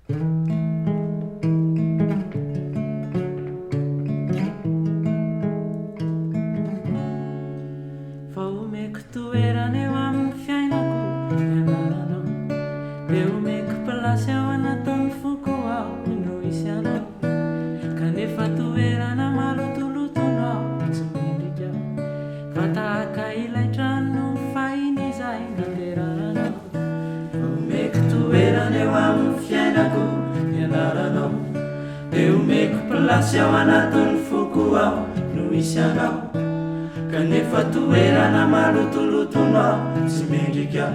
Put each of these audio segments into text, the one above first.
Fa omeko toerana eo amin'ny fiainako ianaranao, dia omeko plasy ao anatin'ny foko ao no isy anao. Kanefa toerana malotolotonao tsy mendrika, fa tahaka ilay trano fahiny izay nateraranao. Fa omeko toerana eo amin'ny fiainako ianaranao, dia omeko plasy ao anatin'ny foko ao no isy anao. Kanefa toerana malotolotonao tsy mendrika,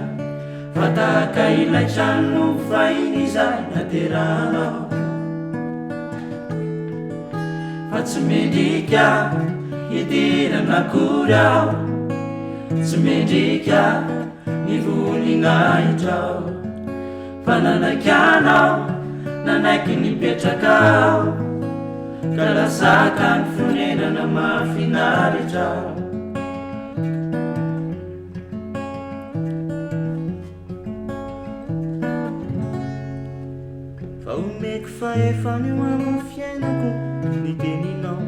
fa tahaka ilay trano fahiny izay naterahanao. Fa tsy mendrika hidirana akory aho, tsy mendrika nivoninahitra aho, fa nanaiky anao, nanaiky nipetraka aho, ka lasaka ny fonenana mahafinaritra aho. Fa omeko fahefana eo amin'ny fiainako ny teninao,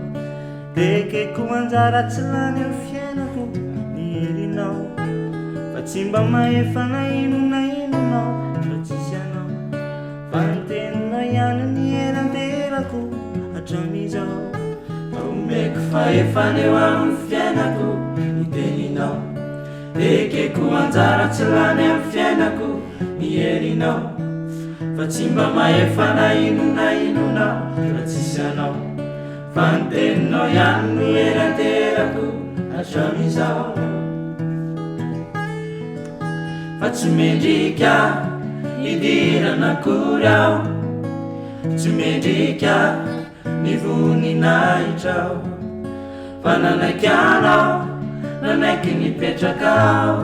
dia ekeko anjara tsy lany eo fiainako ny herinao. Fa tsy mba mahefana inona inonao fa tsisy anao, fa ny teninao ihany ny eranterako hatramin'izao. Fa omeko fahefana eo amin'ny fiainako ny teninao, dia ekeko anjara tsy lany eo fiainako ny herinao. Fa tsy mba mahefana inona inonao fa tsisy anao, fa ny teninao ihany no eranterako hatramin'izao. Fa tsy mendrika hidirana akory aho, tsy mendrika nivoninahitra aho, fa nanaiky anao, nanaiky nipetraka aho,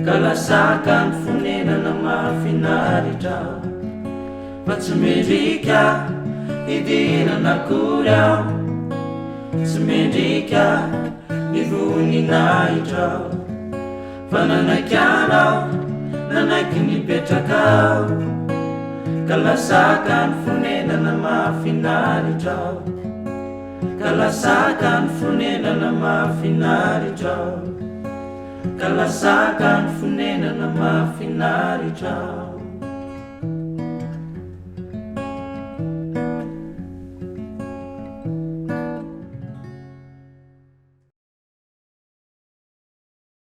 ka lasaka ny fonenana mahafinaritra aho. Fa tsy mendrika hidirana akory aho, tsy mendrika nivoninahitra aho, fa nanaiky anao, nanaiky nipetraka aho, ka lasaka ny fonenana mahafinaritra aho, ka lasaka ny fonenana mahafinaritra aho, ka lasaka ny fonenana mahafinaritra aho.